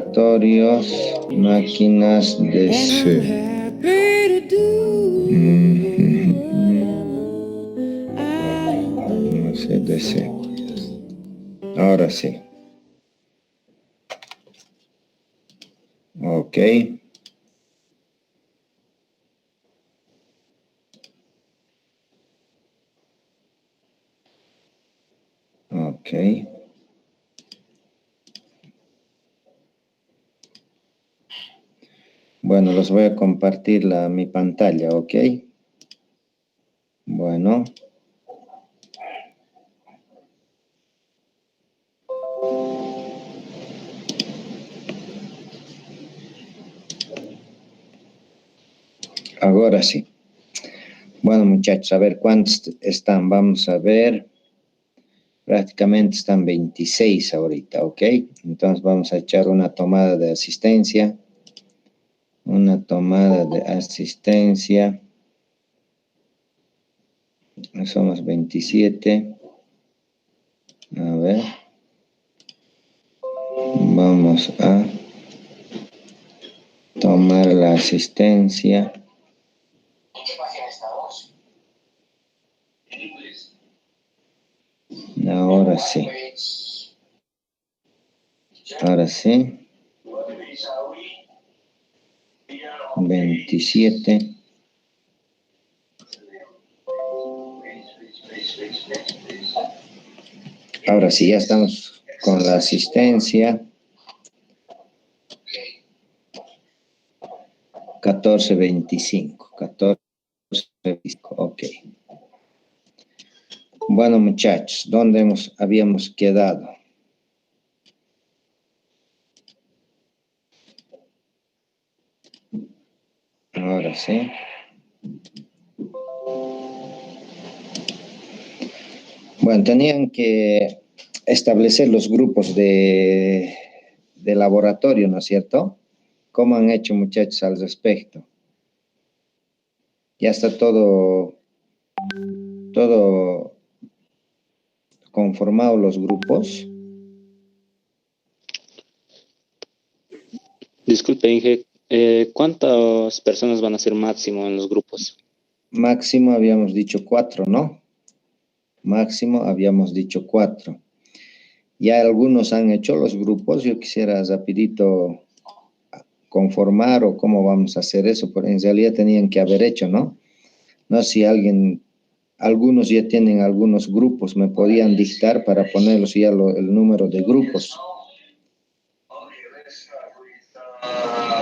laboratorios, máquinas de C. No sé, de C. Ahora sí. Ok. Ok. Bueno, los voy a compartir mi pantalla, ¿ok? Bueno. Ahora sí. Bueno, muchachos, a ver cuántos están. Vamos a ver. Prácticamente están 26 ahorita, ¿ok? Entonces vamos a echar una tomada de asistencia. Una tomada de asistencia. Somos 27. A ver. Vamos a tomar la asistencia. Ahora sí. Ahora sí. 27. Ahora sí, ya estamos con la asistencia. 14:25. 14:25. Ok. Bueno, muchachos, ¿dónde habíamos quedado? Ahora sí. Bueno, tenían que establecer los grupos de laboratorio, ¿no es cierto? ¿Cómo han hecho, muchachos, al respecto? Ya está todo conformado los grupos. Disculpe, Inge, ¿cuántas personas van a ser máximo en los grupos? Máximo habíamos dicho 4, ¿no? Máximo habíamos dicho 4. Ya algunos han hecho los grupos. Yo quisiera rapidito conformar o cómo vamos a hacer eso, pero en realidad tenían que haber hecho, ¿no? No sé si algunos ya tienen algunos grupos, me podían dictar para ponerlos ya el número de grupos.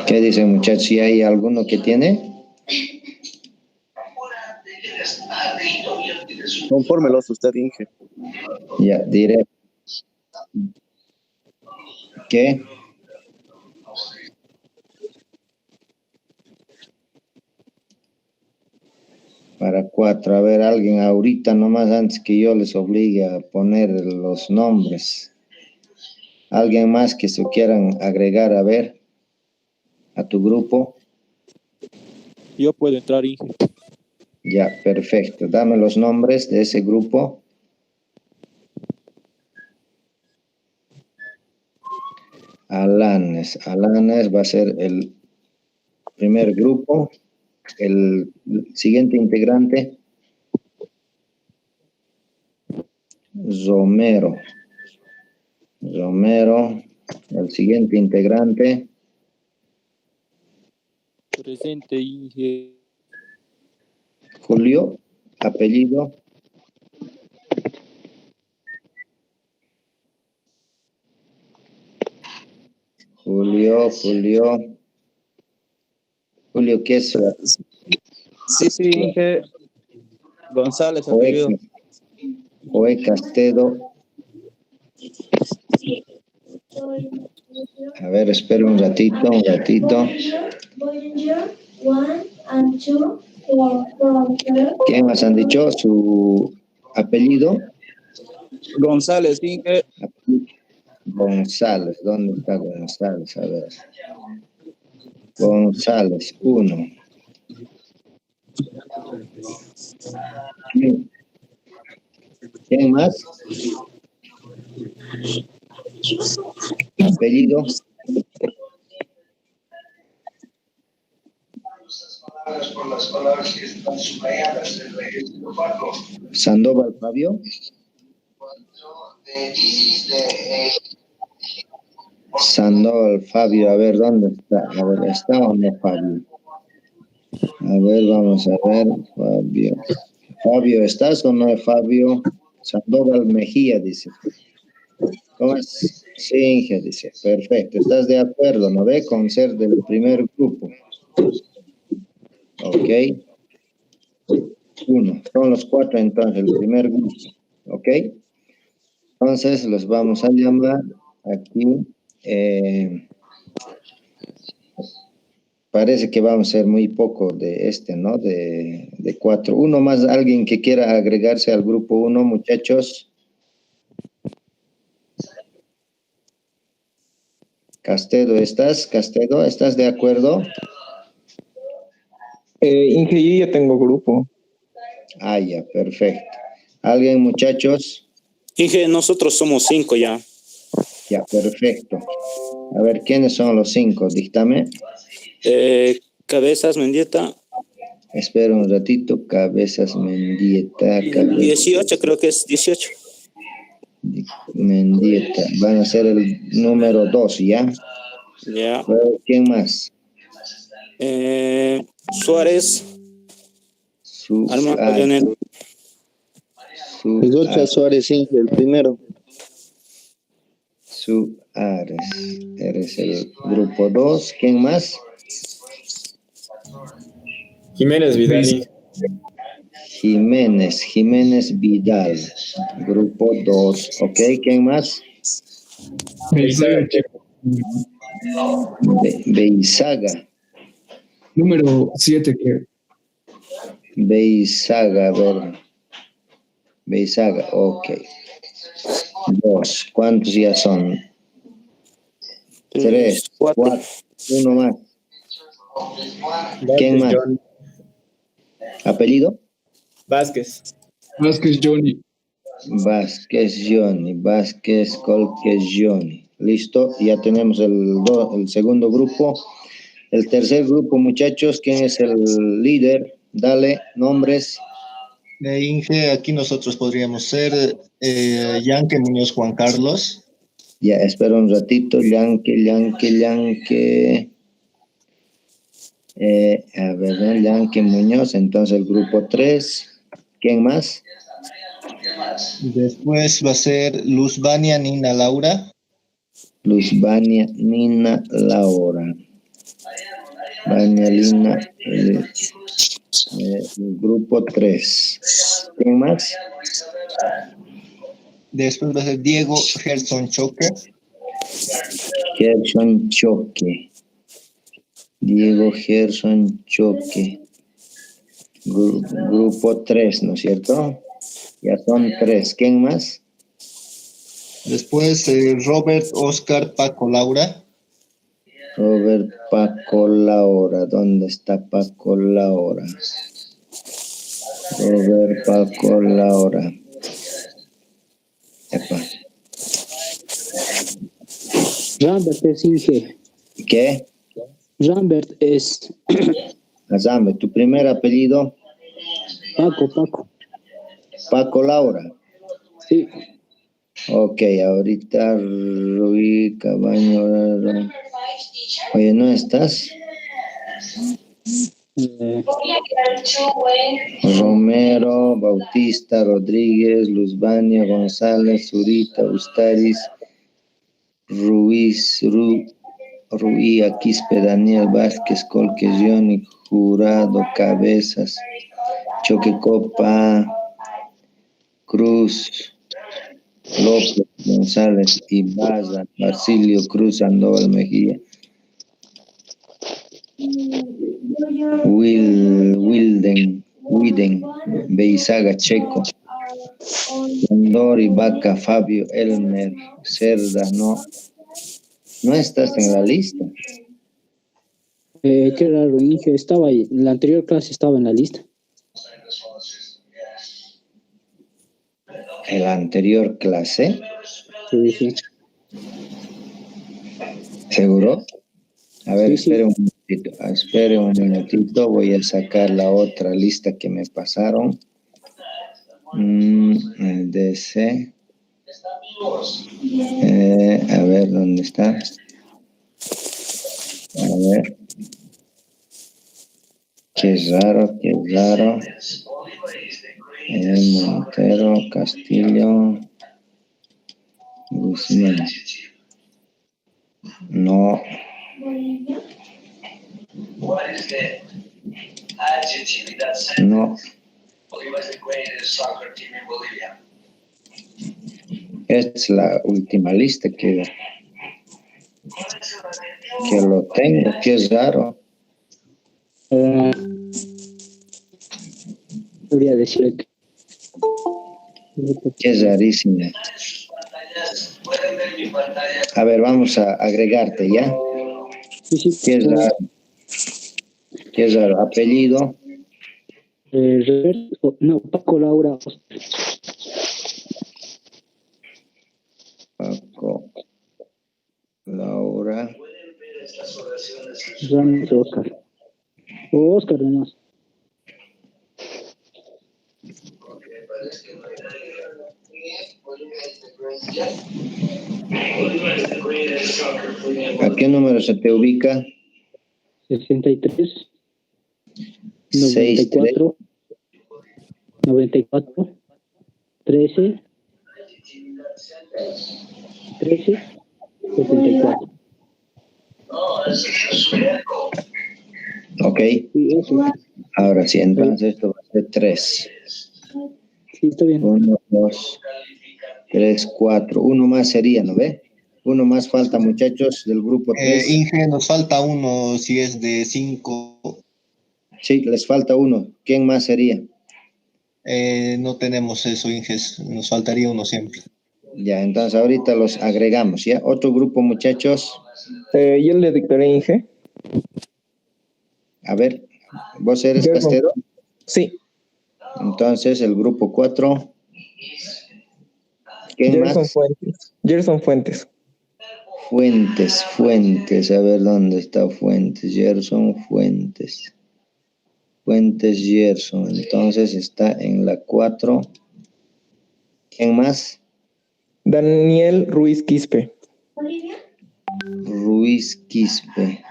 ¿Qué dicen, muchachos? ¿Si hay alguno que tiene? Confórmelos usted, Inge. Ya, diré. ¿Qué? Para 4. A ver, alguien ahorita nomás antes que yo les obligue a poner los nombres. ¿Alguien más que se quieran agregar, a ver, a tu grupo? Yo puedo entrar, Inge. Ya, perfecto. Dame los nombres de ese grupo. Alanes va a ser el primer grupo. El siguiente integrante. Romero. El siguiente integrante. Presente, Inge. Julio. Apellido. Julio, ¿qué es? Sí, Inge. González, apellido. Joe Castedo. A ver, espera un ratito. ¿Quién más han dicho su apellido? González, Inge. González, ¿dónde está González? A ver. González, 1. ¿Quién más? Apellido. Sandoval Fabio. Sandoval Fabio, a ver, ¿dónde está? A ver, ¿está o no Fabio? A ver, vamos a ver, Fabio. Fabio, ¿estás o no es Fabio? Sandoval Mejía, dice. ¿Cómo es? Sí, Inge, dice. Perfecto, ¿estás de acuerdo, no ve? Con ser del primer grupo. Ok. 1, son los 4 entonces, el primer grupo. Ok. Entonces los vamos a llamar aquí. Parece que vamos a ser muy poco de ¿no? De 4. Uno más, alguien que quiera agregarse al grupo 1, muchachos. Castedo, ¿estás de acuerdo? Inge, yo ya tengo grupo. Ah, ya, perfecto. ¿Alguien, muchachos? Inge, nosotros somos 5 ya. Ya, perfecto. A ver, ¿quiénes son los 5? Díctame. Cabezas, Mendieta. Espera un ratito. Cabezas, Mendieta. 18, creo que es 18. Mendieta. Van a ser el número 2, ¿ya? Ya. ¿Quién más? Suárez. Armando Leonel. Suárez, Inge, el primero. Suárez. Eres el grupo 2. ¿Quién más? Jiménez Vidal. Jiménez Vidal. Grupo 2. ¿Ok? ¿Quién más? Beizaga. Número 7, creo. Beizaga, a ver. Beizaga, ok. 2. ¿Cuántos ya son? 3, 4. Uno más. ¿Quién más? Johnny. ¿Apellido? Vázquez Johnny. Vázquez Colques Johnny. Listo, ya tenemos el segundo grupo. El tercer grupo, muchachos, ¿quién es el líder? Dale, nombres. De Inge, aquí nosotros podríamos ser Yanque Muñoz Juan Carlos. Ya, espera un ratito. Yanque. A ver, ¿no? Yanque Muñoz, entonces el grupo 3. ¿Quién más? Después va a ser Luz Vania Nina Laura. Luz Vania Nina Laura. Vania Lina, el grupo 3. ¿Quién más? Después va a ser Diego Gerson Choque. Gerson Choque. Diego Gerson Choque. Grupo 3, ¿no es cierto? Ya son 3. ¿Quién más? Después Robert Oscar Paco Laura. Robert Paco Laura. ¿Dónde está Paco Laura? Robert Paco Laura. Epa. Rambert es Inge. ¿Qué? Rambert es. Rambert, ¿tu primer apellido? Paco. Paco Laura. Sí. Ok, ahorita Rui Cabaño. Oye, ¿no estás? Romero, Bautista, Rodríguez, Luzvania, González, Zurita, Ustaris, Ruiz, Ruía, Quispe, Daniel Vázquez, Colque, Johnny, Jurado, Cabezas, Choque Copa, Cruz, López, González, Ibaza, Basilio, Cruz, Sandoval Mejía, Widen, Beizaga, Checo, Condori, Vaca, Fabio, Elmer, Cerda, no estás en la lista. Qué raro, Inge. Estaba ahí. La anterior clase estaba en la lista. ¿En la anterior clase? Sí. ¿Seguro? A ver, Sí, sí. espere un minutito, voy a sacar la otra lista que me pasaron. El DC. A ver, ¿dónde está? A ver. Qué raro, qué raro. Montero, Castillo, Guzmán. No. No. Esta es la última lista que lo tengo, qué raro. Podría decir que Qué rarísimo. A ver, vamos a agregarte, ¿ya? sí, sí. Qué raro. Qué raro. Apellido. Roberto, no, Paco Laura Paco. Laura. Ramos Oscar. O Oscar nomás. ¿A qué número se te ubica? 63, 6, 94, 94, 13, 74. Ok. Sí, eso. Ahora sí, entonces esto va a ser 3. Sí, está bien. 1, 2, 3, 4. Uno más sería, ¿no ve? Uno más falta, muchachos, del grupo 3. Inge, nos falta uno si es de 5. Sí, les falta uno. ¿Quién más sería? No tenemos eso, Inge, nos faltaría uno siempre. Ya, entonces ahorita los agregamos, ¿ya? Otro grupo, muchachos. Yo le dictaré Inge. A ver, ¿vos eres Gerson. Castero? Sí, Entonces, el grupo 4. ¿Quién Gerson más? Fuentes. Gerson Fuentes. Fuentes. A ver, ¿dónde está Fuentes? Gerson Fuentes. Fuentes Gerson. Entonces, está en la 4. ¿Quién más? Daniel Ruiz Quispe. Ruiz Quispe.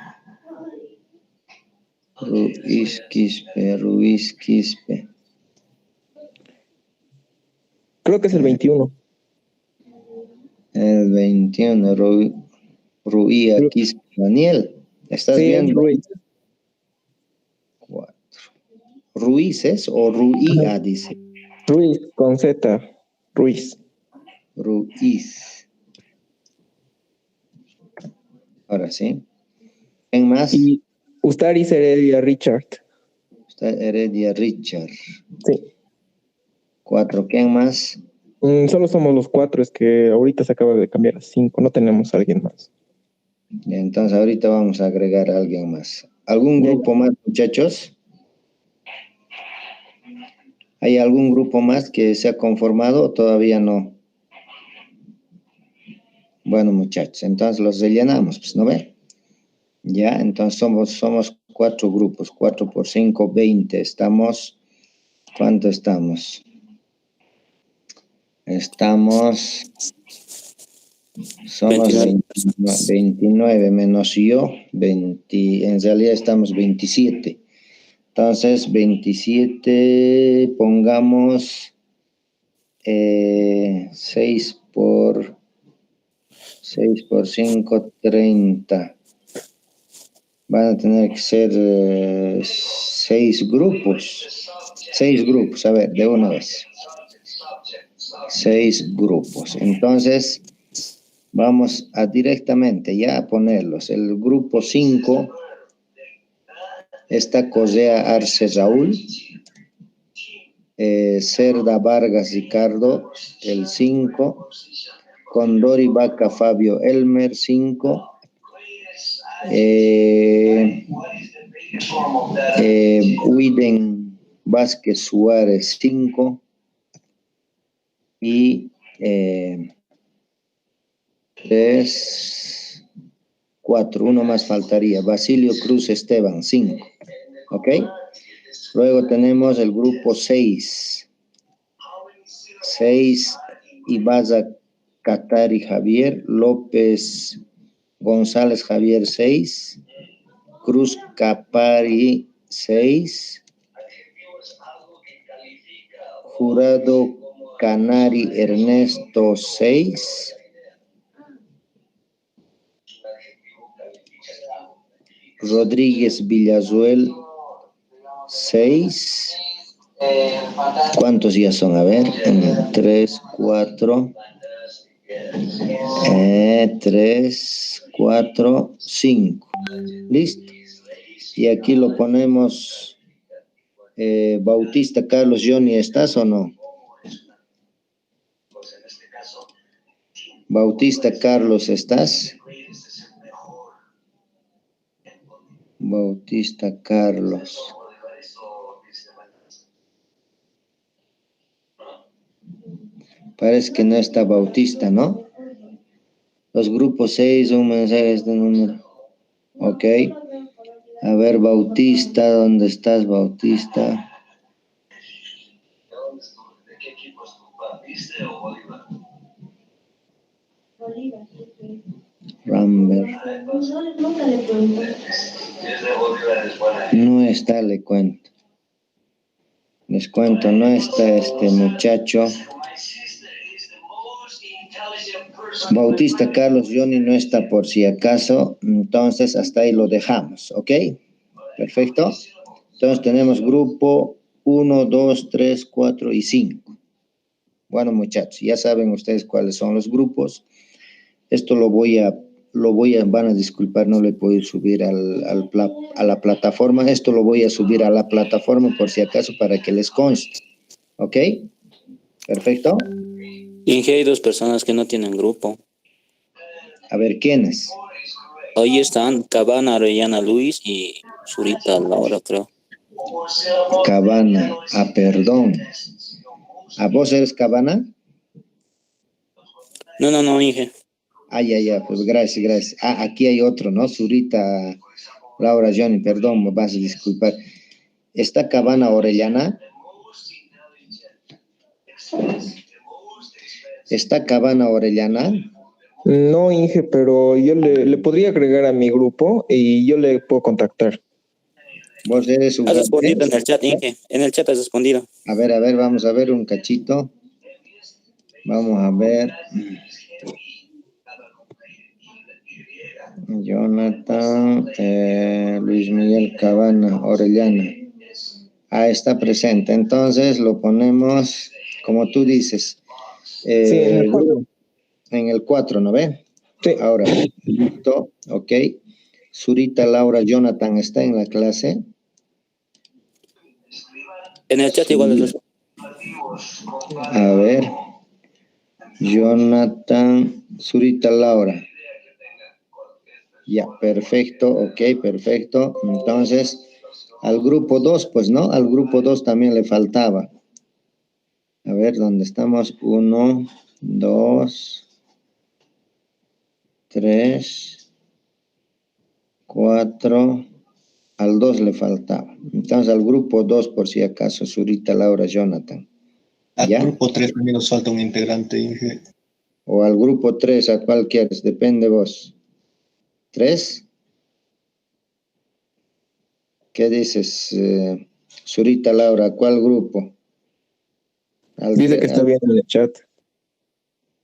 Creo que es el 21. El 21, Ruía Quispe. Daniel, ¿estás Sí, es viendo? Ruiz. 4. ¿Ruices o Ruía, dice? Ruiz, con Z. Ruiz. Ruiz. Ahora sí. ¿Quién más? Y Ustaris Heredia Richard. Está Heredia Richard. Sí. 4. ¿Quién más? Solo somos los 4, es que ahorita se acaba de cambiar a 5, no tenemos a alguien más. Entonces ahorita vamos a agregar a alguien más. ¿Algún Ya. grupo más, muchachos? ¿Hay algún grupo más que se ha conformado o todavía no? Bueno, muchachos, entonces los rellenamos, pues, ¿no ve? Ya, entonces somos 4 grupos. 4 por 5, 20. Estamos, ¿cuánto estamos? Somos 29 menos yo, 20, en realidad estamos 27. Entonces, 27, pongamos 6 por 5, 30. Van a tener que ser 6 grupos. 6 grupos, a ver, de una vez. 6 grupos. Entonces, vamos a directamente ya a ponerlos. El grupo 5 está Correa Arce Raúl, Cerda Vargas Ricardo, el 5, Condori Vaca Fabio Elmer, 5, Widen Vázquez Suárez, 5, y 3, 4, uno más faltaría. Basilio Cruz Esteban, 5. ¿Ok? Luego tenemos el grupo 6. 6, Ibaza Catari Javier, López González Javier, 6. Cruz Capari, 6. Jurado Canari Ernesto, 6. Rodríguez Villazuel, 6. ¿Cuántos ya son? A ver, 3, 4, 3, 4, 5. ¿Listo? Y aquí lo ponemos, Bautista Carlos Johnny, ¿estás o no? Bautista Carlos, ¿estás? Bautista Carlos. Parece que no está Bautista, ¿no? Los grupos 6, un mensaje, este número. Ok. A ver, Bautista, ¿dónde estás, Bautista? ¿De qué equipo es tu Bautista o Bolívar? Bolívar. Rambert. No está, le cuento. Les cuento, no está este muchacho. Bautista Carlos Johnny no está por si acaso, entonces hasta ahí lo dejamos, ¿ok? Perfecto. Entonces tenemos grupo 1, 2, 3, 4 y 5. Bueno, muchachos, ya saben ustedes cuáles son los grupos. Esto van a disculpar, no le puedo subir a la plataforma. Esto lo voy a subir a la plataforma por si acaso para que les conste. ¿Ok? Perfecto. Inge, hay 2 personas que no tienen grupo. A ver, ¿quiénes? Ahí están Cabana, Arellana Luis y Zurita Laura, creo. Cabana. Ah, perdón. ¿A vos eres Cabana? No, Inge. Ah, ya, pues gracias. Ah, aquí hay otro, ¿no? Zurita Laura Johnny, perdón, me vas a disculpar. ¿Está Cabana Orellana? ¿Está Cabana Orellana? No, Inge, pero yo le podría agregar a mi grupo y yo le puedo contactar. ¿Vos eres Has respondido en el chat, Inge. En el chat has respondido. A ver, vamos a ver un cachito. Vamos a ver. Jonathan, Luis Miguel Cabana, Orellana. Ah, está presente. Entonces lo ponemos, como tú dices, Sí, en el 4. En el 4, ¿no ve? Sí. Ahora, listo, ok. Zurita Laura Jonathan está en la clase. En el chat igual les A ver. Jonathan, Zurita Laura. Ya, perfecto, ok, perfecto. Entonces, al grupo 2, pues no, al grupo 2 también le faltaba. A ver, ¿dónde estamos? 1, 2, 3, 4. Al 2 le faltaba. Entonces, al grupo 2, por si acaso, Zurita Laura Jonathan. Al ¿Ya? grupo 3 también nos falta un integrante, Inge. O al grupo 3, ¿a cuál quieres? Depende vos. ¿3? ¿Qué dices, Zurita Laura? ¿Cuál grupo? Dice que está bien en el chat.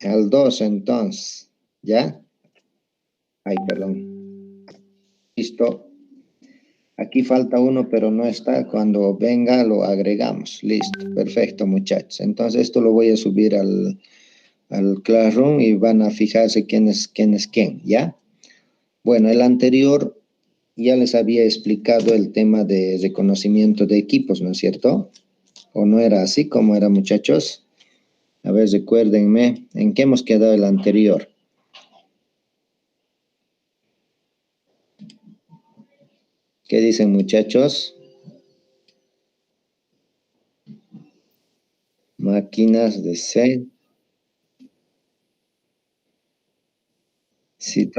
Al 2, entonces. ¿Ya? Ay, perdón. Listo. Aquí falta uno, pero no está. Cuando venga, lo agregamos. Listo. Perfecto, muchachos. Entonces, esto lo voy a subir al Classroom y van a fijarse quién es quién, ¿ya? Bueno, el anterior ya les había explicado el tema de reconocimiento de equipos, ¿no es cierto? ¿O no era así como era, muchachos? A ver, recuérdenme, ¿en qué hemos quedado el anterior? ¿Qué dicen, muchachos? Máquinas de C. Sí,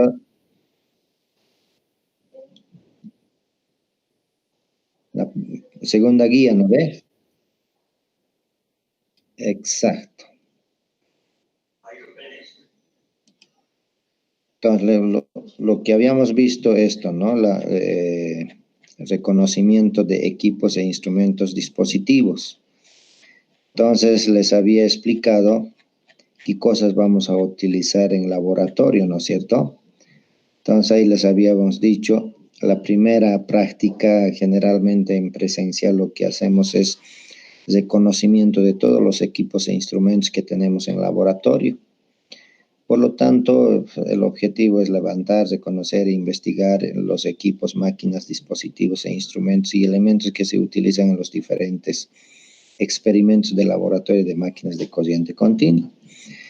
segunda guía, ¿no ve? Exacto. Entonces, lo que habíamos visto esto, ¿no? Reconocimiento de equipos e instrumentos dispositivos. Entonces, les había explicado qué cosas vamos a utilizar en laboratorio, ¿no es cierto? Entonces, ahí les habíamos dicho, la primera práctica, generalmente en presencial, lo que hacemos es reconocimiento de todos los equipos e instrumentos que tenemos en laboratorio. Por lo tanto, el objetivo es levantar, reconocer e investigar los equipos, máquinas, dispositivos e instrumentos y elementos que se utilizan en los diferentes experimentos de laboratorio de máquinas de corriente continua.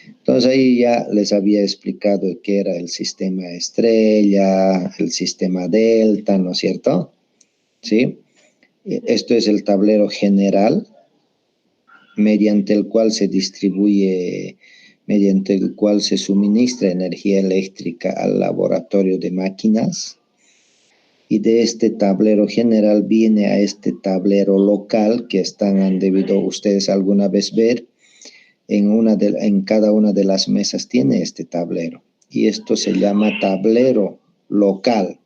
Entonces ahí ya les había explicado qué era el sistema estrella, el sistema delta, ¿no es cierto? ¿Sí? Esto es el tablero general mediante el cual se distribuye, mediante el cual se suministra energía eléctrica al laboratorio de máquinas. Y de este tablero general viene a este tablero local que han debido ustedes alguna vez ver. En cada una de las mesas tiene este tablero. Y esto se llama tablero local.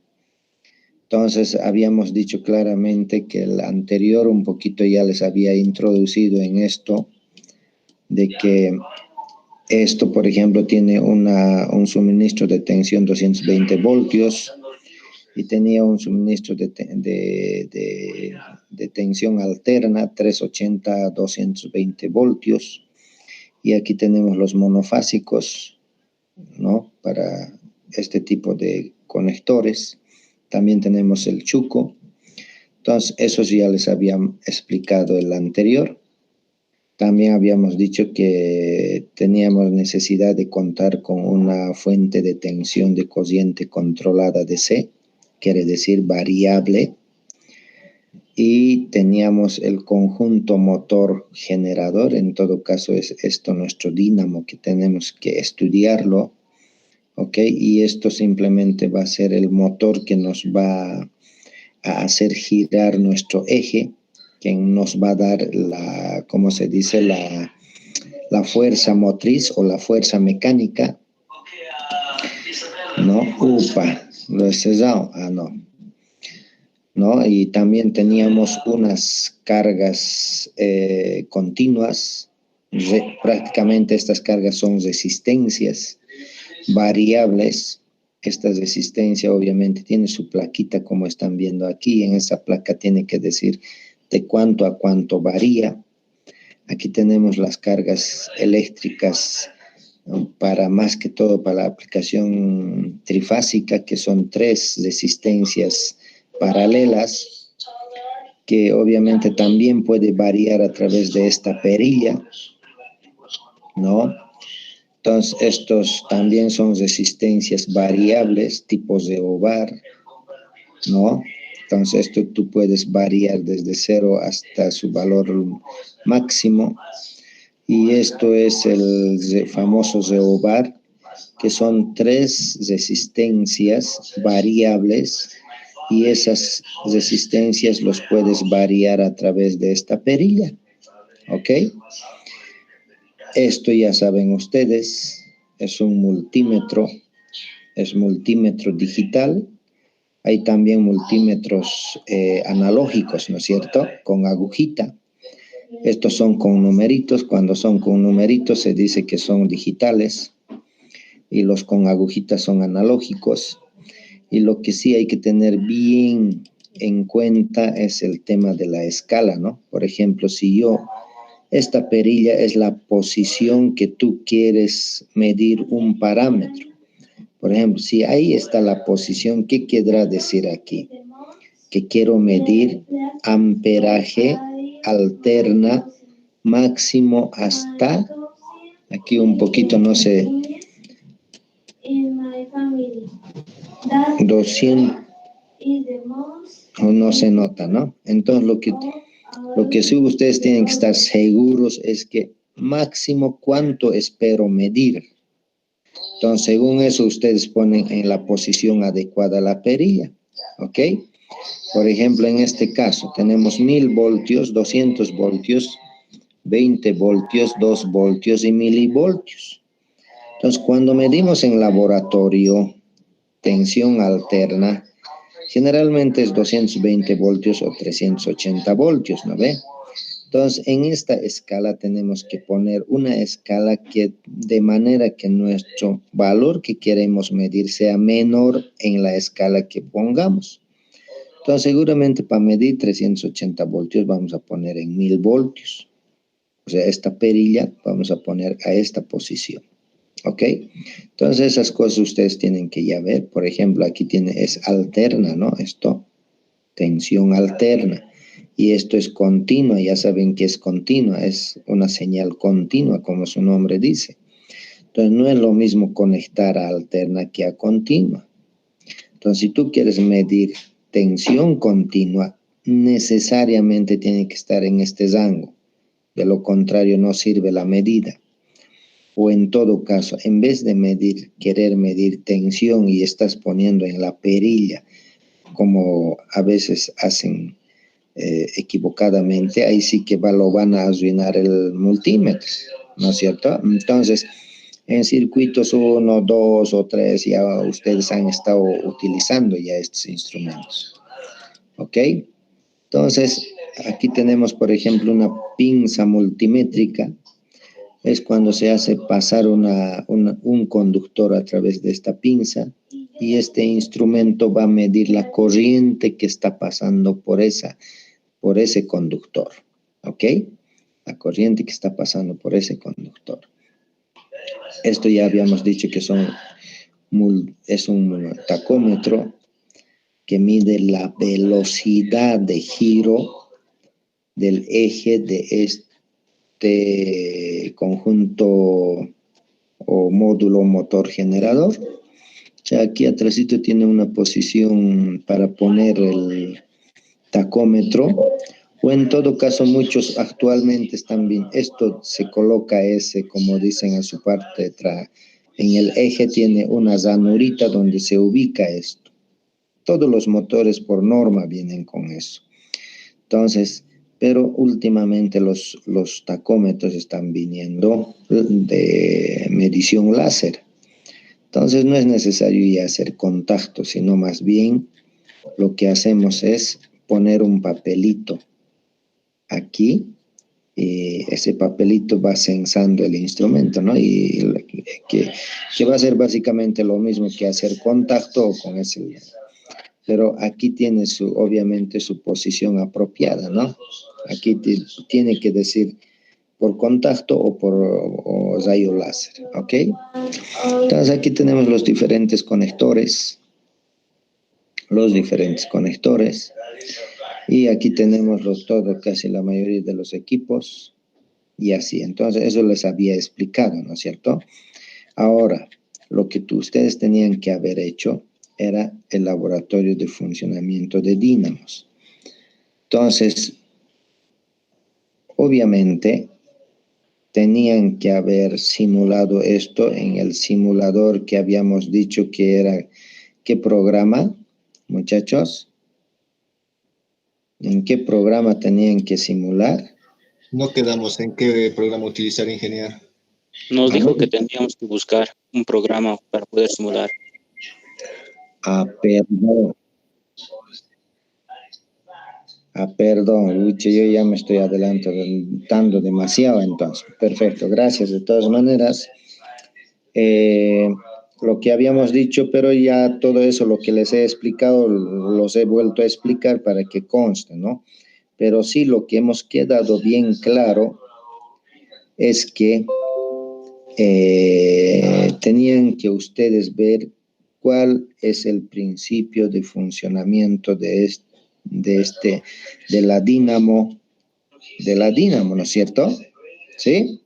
Entonces, habíamos dicho claramente que el anterior un poquito ya les había introducido en esto, de que esto, por ejemplo, tiene un suministro de tensión 220 voltios y tenía un suministro de tensión alterna 380 a 220 voltios. Y aquí tenemos los monofásicos, ¿no? Para este tipo de conectores. También tenemos el chuco. Entonces, eso ya les había explicado el anterior. También habíamos dicho que teníamos necesidad de contar con una fuente de tensión de corriente controlada DC, quiere decir variable. Y teníamos el conjunto motor generador, en todo caso es esto nuestro dínamo que tenemos que estudiarlo, ¿ok? Y esto simplemente va a ser el motor que nos va a hacer girar nuestro eje, que nos va a dar la, ¿cómo se dice? La fuerza motriz o la fuerza mecánica, ¿no? Upa, lo he cesado, ¿no? Y también teníamos unas cargas continuas, prácticamente estas cargas son resistencias variables. Esta resistencia obviamente tiene su plaquita como están viendo aquí, en esa placa tiene que decir de cuánto a cuánto varía. Aquí tenemos las cargas eléctricas para más que todo para la aplicación trifásica, que son 3 resistencias paralelas, que obviamente también puede variar a través de esta perilla, ¿no? Entonces, estos también son resistencias variables, tipos de ovar, ¿no? Entonces, esto tú puedes variar desde 0 hasta su valor máximo. Y esto es el famoso reovar, que son 3 resistencias variables, y esas resistencias los puedes variar a través de esta perilla, ¿ok? Esto ya saben ustedes, es un multímetro, es multímetro digital. Hay también multímetros analógicos, ¿no es cierto? Con agujita. Estos son con numeritos. Cuando son con numeritos se dice que son digitales, y los con agujitas son analógicos. Y lo que sí hay que tener bien en cuenta es el tema de la escala, ¿no? Por ejemplo, si esta perilla es la posición que tú quieres medir un parámetro. Por ejemplo, si ahí está la posición, ¿qué querrá decir aquí? Que quiero medir amperaje alterna máximo hasta, aquí un poquito no sé, 200, no se nota, ¿no? Entonces lo que sí ustedes tienen que estar seguros es que máximo cuánto espero medir. Entonces, según eso, ustedes ponen en la posición adecuada la perilla, ¿ok? Por ejemplo, en este caso tenemos 1000 voltios, 200 voltios, 20 voltios, 2 voltios y milivoltios. Entonces, cuando medimos en laboratorio tensión alterna, generalmente es 220 voltios o 380 voltios, ¿no ve? Entonces, en esta escala tenemos que poner una escala que de manera que nuestro valor que queremos medir sea menor en la escala que pongamos. Entonces, seguramente para medir 380 voltios vamos a poner en 1000 voltios. O sea, esta perilla vamos a poner a esta posición. ¿Ok? Entonces, esas cosas ustedes tienen que ya ver. Por ejemplo, aquí es alterna, ¿no? Esto, tensión alterna. Y esto es continua, ya saben que es continua, es una señal continua, como su nombre dice. Entonces, no es lo mismo conectar a alterna que a continua. Entonces, si tú quieres medir tensión continua, necesariamente tiene que estar en este rango. De lo contrario, no sirve la medida. O en todo caso, en vez de querer medir tensión y estás poniendo en la perilla, como a veces hacen equivocadamente, ahí sí que lo van a arruinar el multímetro, ¿no es cierto? Entonces, en circuitos 1, 2 o 3 ya ustedes han estado utilizando ya estos instrumentos, ¿ok? Entonces, aquí tenemos, por ejemplo, una pinza multimétrica. Es cuando se hace pasar un conductor a través de esta pinza y este instrumento va a medir la corriente que está pasando por ese conductor, ¿ok? La corriente que está pasando por ese conductor. Esto ya habíamos dicho que es un tacómetro que mide la velocidad de giro del eje de este conjunto o módulo motor generador. O sea, aquí atrásito tiene una posición para poner el tacómetro, o en todo caso muchos actualmente están bien. Esto se coloca como dicen en su parte de atrás, en el eje tiene una ranurita donde se ubica esto. Todos los motores por norma vienen con eso. Entonces, pero últimamente los tacómetros están viniendo de medición láser. Entonces no es necesario ya hacer contacto, sino más bien lo que hacemos es poner un papelito aquí, y ese papelito va censando el instrumento, ¿no? Y que va a ser básicamente lo mismo que hacer contacto con ese. Pero aquí tiene obviamente su posición apropiada, ¿no? Aquí tiene que decir por contacto o rayo láser, ¿ok? Entonces aquí tenemos los diferentes conectores. Y aquí tenemos casi la mayoría de los equipos y así. Entonces eso les había explicado, ¿no es cierto? Ahora, lo que ustedes tenían que haber hecho era el laboratorio de funcionamiento de dínamos. Entonces, obviamente, tenían que haber simulado esto en el simulador que habíamos dicho que era, ¿qué programa, muchachos? ¿En qué programa tenían que simular? No quedamos en qué programa utilizar, ingeniero. Nos dijo que tendríamos que buscar un programa para poder simular. Perdón, Lucho, yo ya me estoy adelantando demasiado entonces. Perfecto, gracias de todas maneras. Lo que habíamos dicho, pero ya todo eso, lo que les he explicado, los he vuelto a explicar para que conste, ¿no? Pero sí, lo que hemos quedado bien claro es que tenían que ustedes ver cuál es el principio de funcionamiento de la dínamo, ¿no es cierto? ¿Sí?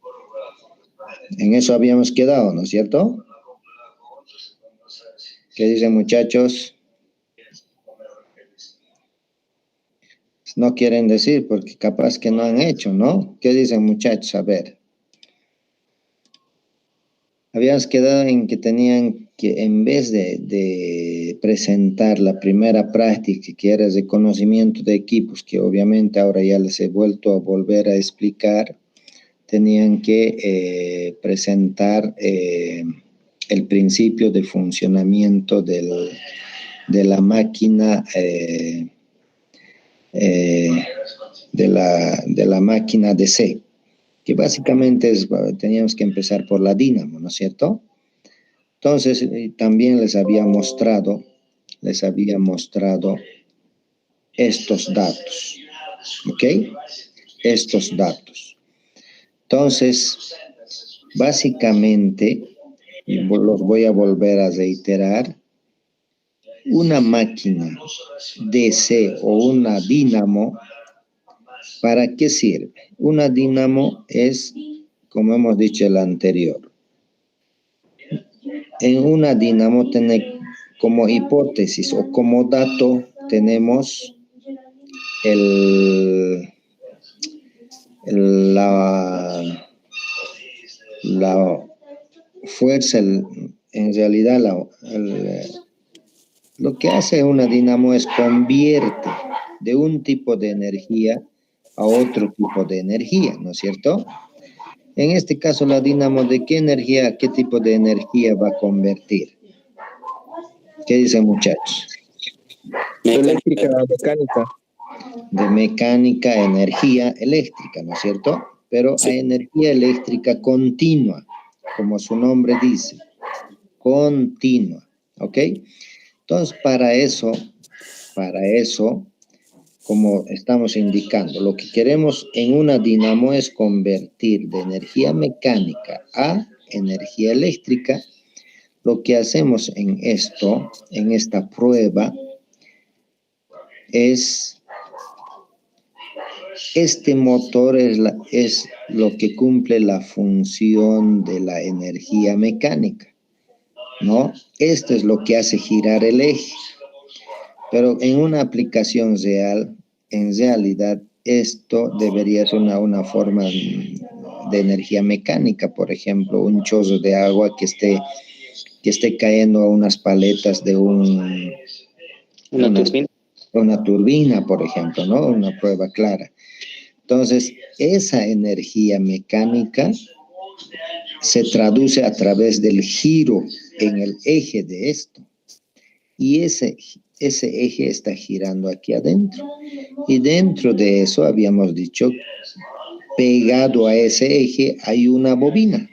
En eso habíamos quedado, ¿no es cierto? ¿Qué dicen, muchachos? No quieren decir porque capaz que no han hecho, ¿no? ¿Qué dicen, muchachos? A ver. Habíamos quedado en que tenían que, en vez de presentar la primera práctica, que era de conocimiento de equipos, que obviamente ahora ya les he vuelto a volver a explicar, tenían que presentar el principio de funcionamiento de la máquina, de la máquina DC, que básicamente teníamos que empezar por la dínamo, ¿no es cierto? Entonces, también les había mostrado estos datos, ¿ok? Estos datos. Entonces, básicamente, los voy a volver a reiterar, una máquina DC o una dínamo, ¿para qué sirve? Una dínamo es, como hemos dicho el anterior, en una dínamo como hipótesis o como dato tenemos la fuerza, en realidad lo que hace una dínamo es convierte de un tipo de energía a otro tipo de energía, ¿no es cierto? En este caso, la dínamo, ¿de qué energía a qué tipo de energía va a convertir? ¿Qué dicen, muchachos? Eléctrica, mecánica. De mecánica a energía eléctrica, ¿no es cierto? Pero a energía eléctrica continua, como su nombre dice, continua, ¿ok? Entonces, para eso, como estamos indicando, lo que queremos en una dínamo es convertir de energía mecánica a energía eléctrica. Lo que hacemos en esta prueba, es este motor es lo que cumple la función de la energía mecánica, ¿no? Esto es lo que hace girar el eje. Pero en una aplicación real, en realidad, esto debería ser una forma de energía mecánica, por ejemplo, un chorro de agua que esté cayendo a unas paletas de una turbina, por ejemplo, ¿no? Una prueba clara. Entonces, esa energía mecánica se traduce a través del giro en el eje de esto. Y ese eje está girando aquí adentro. Y dentro de eso habíamos dicho, pegado a ese eje hay una bobina.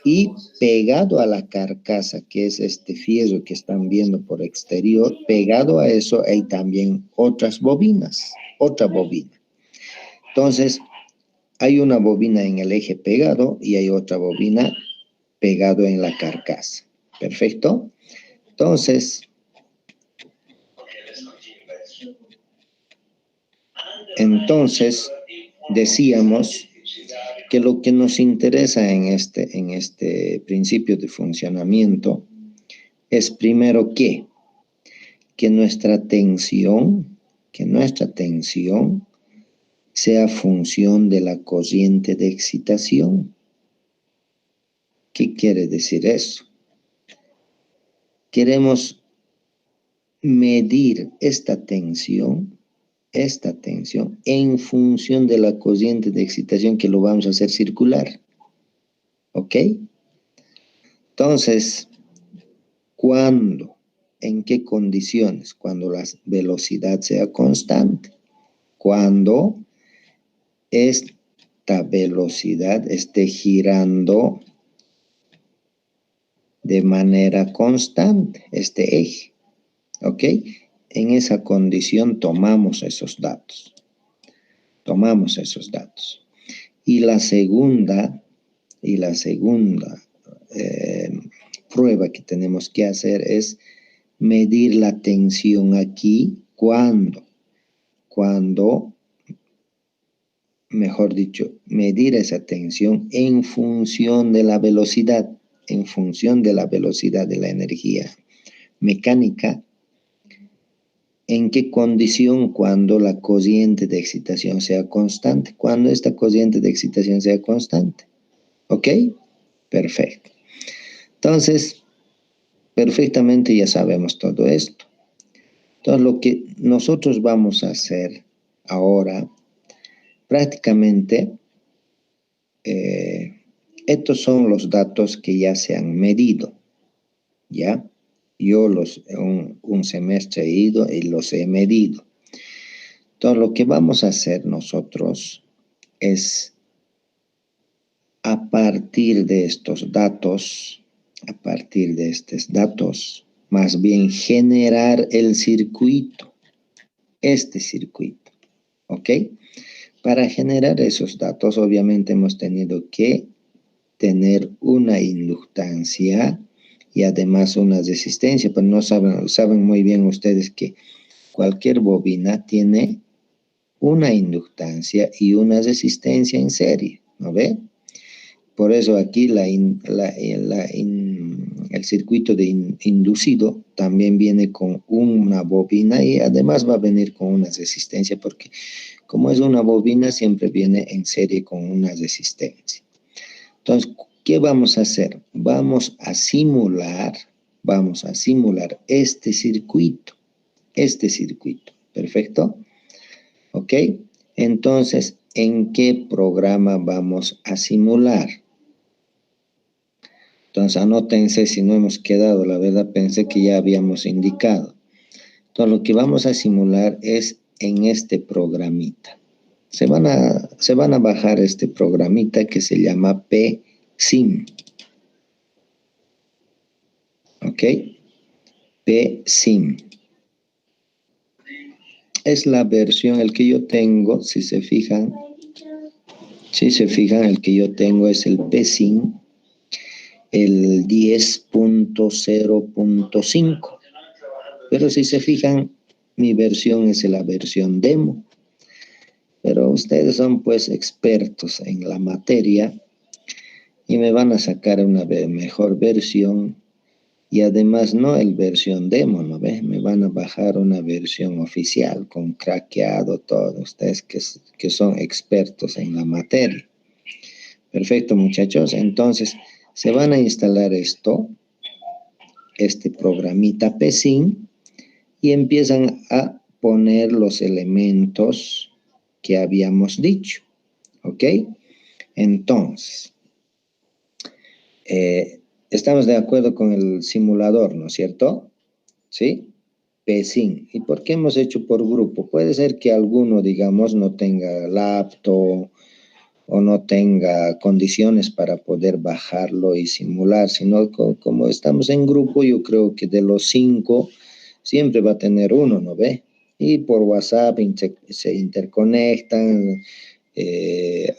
Y pegado a la carcasa, que es este fierro que están viendo por exterior, pegado a eso hay también otras bobinas, otra bobina. Entonces, hay una bobina en el eje pegado y hay otra bobina pegado en la carcasa. ¿Perfecto? Entonces, decíamos que lo que nos interesa en este principio de funcionamiento es primero que nuestra tensión sea función de la corriente de excitación. ¿Qué quiere decir eso? Queremos medir esta tensión en función de la corriente de excitación, que lo vamos a hacer circular. ¿Ok? Entonces, ¿cuándo? ¿En qué condiciones? Cuando la velocidad sea constante. Cuando esta velocidad esté girando de manera constante, este eje. ¿Ok? En esa condición tomamos esos datos. Y la segunda prueba que tenemos que hacer es medir la tensión aquí. Cuando, mejor dicho, medir esa tensión en función de la velocidad, de la energía mecánica. ¿En qué condición? Cuando la corriente de excitación sea constante. Cuando esta corriente de excitación sea constante. ¿Ok? Perfecto. Entonces, perfectamente ya sabemos todo esto. Entonces, lo que nosotros vamos a hacer ahora, prácticamente, estos son los datos que ya se han medido, ¿ya? Yo un semestre he ido y los he medido. Entonces, lo que vamos a hacer nosotros es, a partir de estos datos, más bien generar el circuito, este circuito, ¿ok? Para generar esos datos, obviamente hemos tenido que tener una inductancia y además una resistencia, pero no saben muy bien ustedes que cualquier bobina tiene una inductancia y una resistencia en serie, ¿no ve? Por eso aquí el circuito inducido también viene con una bobina y además va a venir con una resistencia, porque como es una bobina siempre viene en serie con una resistencia. Entonces, ¿qué vamos a hacer? Vamos a simular este circuito, ¿perfecto? ¿Ok? Entonces, ¿en qué programa vamos a simular? Entonces, anótense si no hemos quedado, la verdad pensé que ya habíamos indicado. Entonces, lo que vamos a simular es en este programita. Se van a bajar este programita que se llama PSIM. ¿Ok? PSIM. Es la versión, el que yo tengo, si se fijan, el que yo tengo es el PSIM, el 10.0.5. Pero si se fijan, mi versión es la versión demo. Pero ustedes son pues expertos en la materia y me van a sacar una mejor versión. Y además no el versión demo, ¿no ves? Me van a bajar una versión oficial con craqueado todo. Ustedes que son expertos en la materia. Perfecto, muchachos. Entonces, se van a instalar este programita PSIM, y empiezan a poner los elementos que habíamos dicho. ¿Ok? Entonces, estamos de acuerdo con el simulador, ¿no es cierto? ¿Sí? PSIM. ¿Y por qué hemos hecho por grupo? Puede ser que alguno, digamos, no tenga laptop o no tenga condiciones para poder bajarlo y simular, sino como estamos en grupo, yo creo que de los 5 siempre va a tener uno, ¿no ve? Y por WhatsApp se interconectan,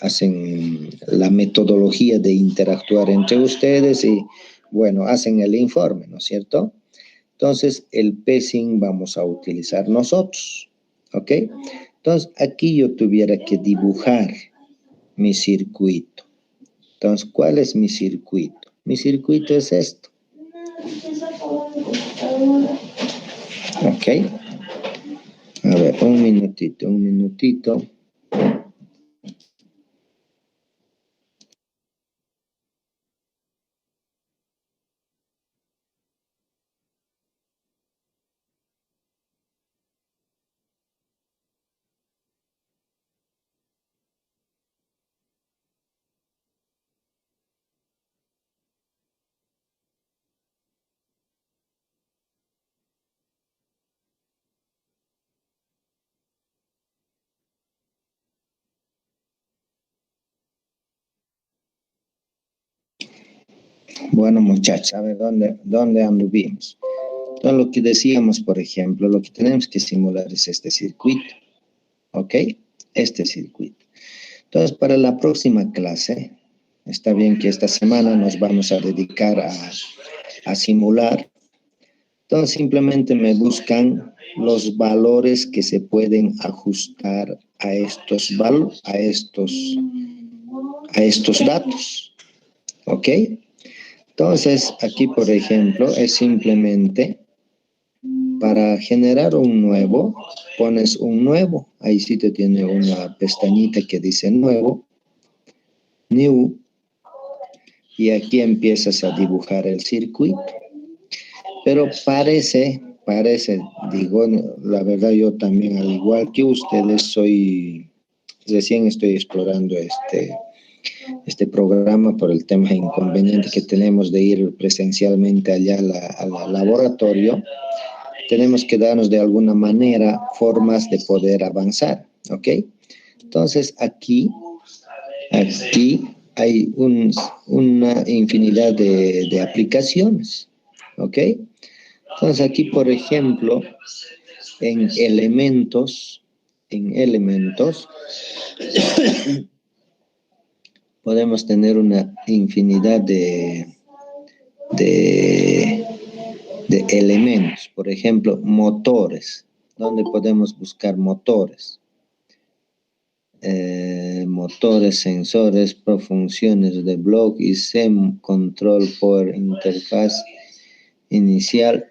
hacen la metodología de interactuar entre ustedes y, bueno, hacen el informe, ¿no es cierto? Entonces, el PSIM vamos a utilizar nosotros, ¿ok? Entonces, aquí yo tuviera que dibujar mi circuito. Entonces, ¿cuál es mi circuito? Mi circuito es esto. ¿Ok? A ver, un minutito. Bueno, muchachos, a ver, ¿dónde anduvimos? Entonces, lo que decíamos, por ejemplo, lo que tenemos que simular es este circuito, ¿ok? Este circuito. Entonces, para la próxima clase, está bien que esta semana nos vamos a dedicar a simular. Entonces, simplemente me buscan los valores que se pueden ajustar a estos datos, ¿ok? Entonces, aquí, por ejemplo, es simplemente para generar un nuevo, pones un nuevo. Ahí sí te tiene una pestañita que dice nuevo, new. y aquí empiezas a dibujar el circuito. Pero parece, digo, la verdad yo también, al igual que ustedes, recién estoy explorando este programa por el tema inconveniente que tenemos de ir presencialmente allá al laboratorio. Tenemos que darnos de alguna manera formas de poder avanzar, ¿ok? Entonces aquí hay una infinidad de aplicaciones, ¿ok? Entonces aquí, por ejemplo, en elementos, podemos tener una infinidad de elementos. Por ejemplo, motores. ¿Dónde podemos buscar motores? Motores, sensores, profunciones de block y SEM, control por interfaz inicial.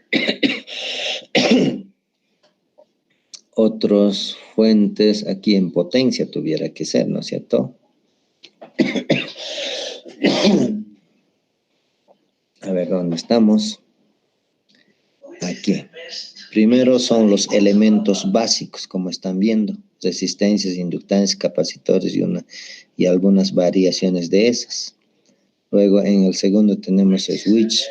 Otros fuentes aquí en potencia tuviera que ser, ¿no es cierto? A ver, ¿dónde estamos? Aquí. Primero son los elementos básicos, como están viendo. Resistencias, inductancias, capacitores y algunas variaciones de esas. Luego en el segundo tenemos switch.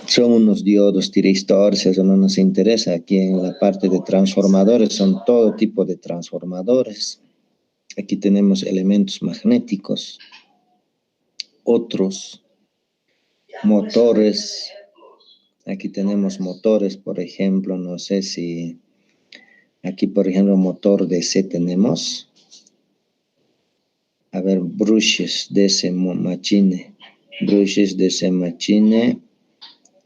Son unos diodos, tiristores, eso no nos interesa. Aquí en la parte de transformadores son todo tipo de transformadores. Aquí tenemos elementos magnéticos. Otros motores. Aquí tenemos motores, por ejemplo, no sé si... Aquí, por ejemplo, motor DC tenemos. A ver, brushes DC machine. Brushes DC machine.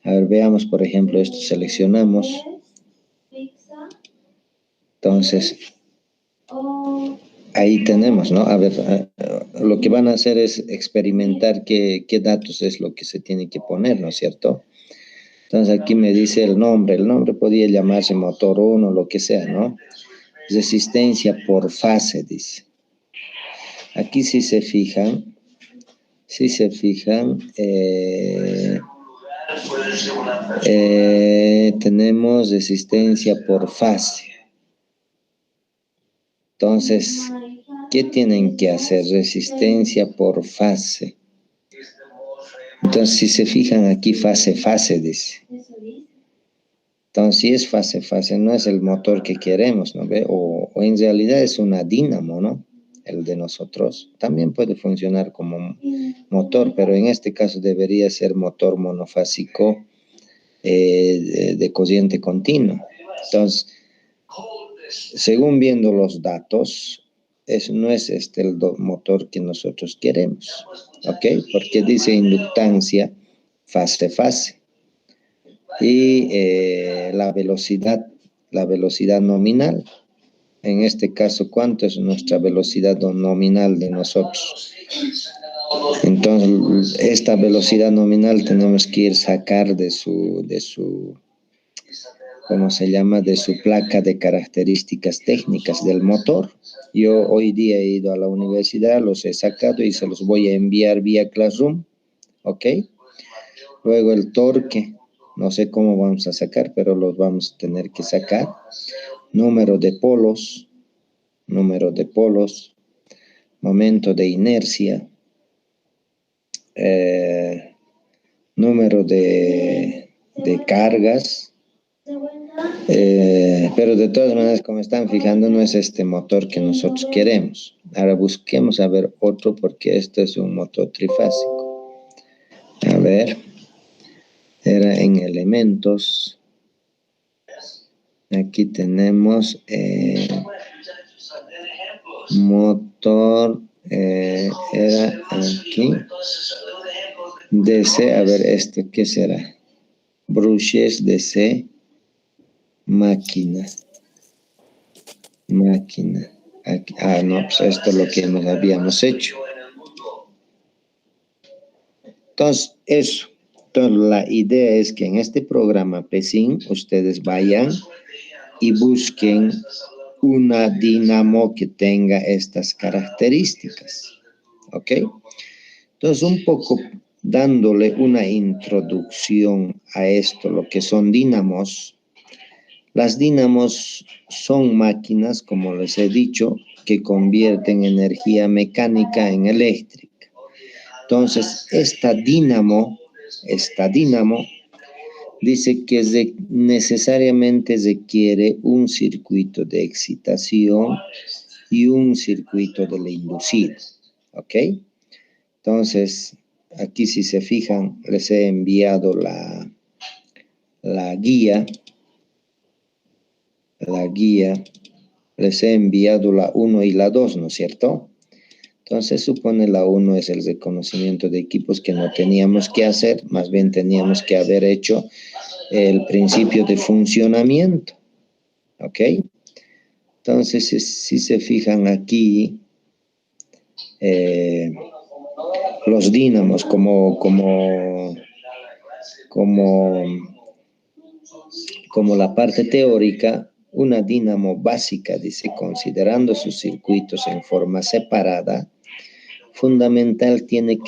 A ver, veamos, por ejemplo, esto seleccionamos. Entonces, ahí tenemos, ¿no? A ver, lo que van a hacer es experimentar qué datos es lo que se tiene que poner, ¿no es cierto? Entonces, aquí me dice el nombre. El nombre podría llamarse motor 1, lo que sea, ¿no? Resistencia por fase, dice. Aquí si se fijan, tenemos resistencia por fase. Entonces, ¿qué tienen que hacer? Resistencia por fase. Entonces, si se fijan aquí, fase, dice. Entonces, si es fase, no es el motor que queremos, ¿no ve? O en realidad es una dínamo, ¿no? El de nosotros. También puede funcionar como motor, pero en este caso debería ser motor monofásico de corriente continua. Entonces, según viendo los datos, no es el motor que nosotros queremos, ¿ok? Porque dice inductancia, fase. Y la velocidad nominal. En este caso, ¿cuánto es nuestra velocidad nominal de nosotros? Entonces, esta velocidad nominal tenemos que ir a sacar de su ¿cómo se llama? De su placa de características técnicas del motor. Yo hoy día he ido a la universidad, los he sacado y se los voy a enviar vía Classroom, ¿ok? Luego el torque, no sé cómo vamos a sacar, pero los vamos a tener que sacar. Número de polos, momento de inercia, número de cargas, pero de todas maneras, como están fijando, no es este motor que nosotros queremos. Ahora busquemos a ver otro, porque este es un motor trifásico. A ver, era en elementos. Aquí tenemos motor, era aquí. DC, a ver, ¿qué será? Brushes DC. Máquina. Aquí, no, pues esto es lo que nos habíamos hecho. Entonces, eso. Entonces, la idea es que en este programa PESIN ustedes vayan y busquen una dínamo que tenga estas características. ¿ok? Entonces, un poco dándole una introducción a esto, lo que son dínamos. Las dínamos son máquinas, como les he dicho, que convierten energía mecánica en eléctrica. Entonces, esta dínamo dice que necesariamente requiere un circuito de excitación y un circuito de la inducido, ¿ok? Entonces, aquí si se fijan, les he enviado la guía, les he enviado la 1 y la 2, ¿no es cierto? Entonces, supone la 1 es el reconocimiento de equipos que no teníamos que hacer, más bien teníamos que haber hecho el principio de funcionamiento, ¿ok? Entonces, si se fijan aquí, los dínamos como la parte teórica, una dínamo básica, dice, considerando sus circuitos en forma separada, fundamental tiene